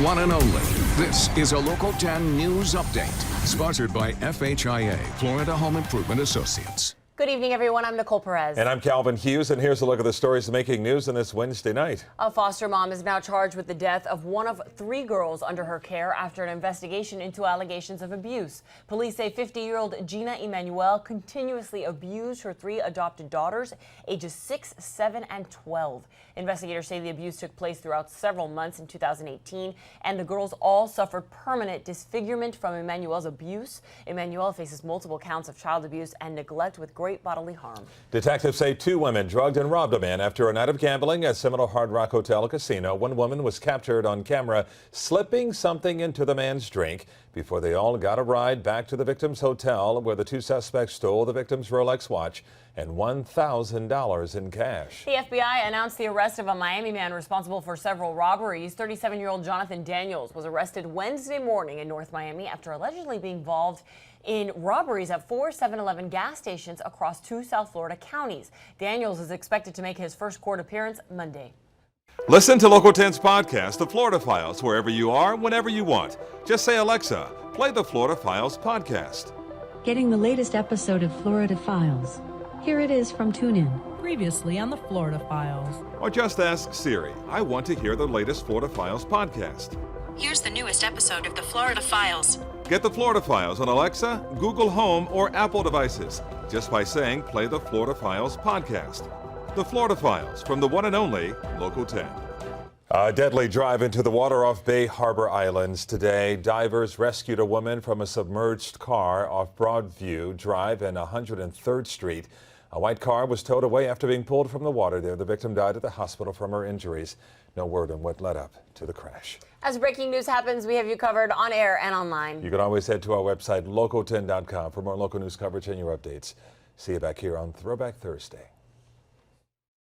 one and only. This is a Local 10 News Update, sponsored by FHIA, Florida Home Improvement Associates. Good evening, everyone. I'm Nicole Perez. And I'm Calvin Hughes, and here's a look at the stories making news on this Wednesday night. A foster mom is now charged with the death of one of 3 girls under her care after an investigation into allegations of abuse. Police say 50-year-old Gina Emanuel continuously abused her 3 adopted daughters, ages 6, 7, and 12. Investigators say the abuse took place throughout several months in 2018, and the girls all suffered permanent disfigurement from Emanuel's abuse. Emanuel faces multiple counts of child abuse and neglect with great bodily harm. Detectives say 2 women drugged and robbed a man after a night of gambling at Seminole Hard Rock Hotel Casino. One woman was captured on camera slipping something into the man's drink before they all got a ride back to the victim's hotel, where the 2 suspects stole the victim's Rolex watch and $1,000 in cash. The FBI announced the arrest of a Miami man responsible for several robberies. 37-year-old Jonathan Daniels was arrested Wednesday morning in North Miami after allegedly being involved in robberies at 4 7-Eleven gas stations across 2 South Florida counties. Daniels is expected to make his first court appearance Monday. Listen to Local 10's podcast, The Florida Files, wherever you are, whenever you want. Just say, Alexa, play the Florida Files podcast. Getting the latest episode of Florida Files. Here it is from TuneIn. Previously on the Florida Files. Or just ask Siri, I want to hear the latest Florida Files podcast. Here's the newest episode of the Florida Files. Get the Florida Files on Alexa, Google Home, or Apple devices just by saying play the Florida Files podcast. The Florida Files from the one and only Local 10. A deadly drive into the water off Bay Harbor Islands today. Divers rescued a woman from a submerged car off Broadview Drive and 103rd Street. A white car was towed away after being pulled from the water there. The victim died at the hospital from her injuries. No word on what led up to the crash. As breaking news happens, we have you covered on air and online. You can always head to our website, local10.com, for more local news coverage and your updates. See you back here on Throwback Thursday.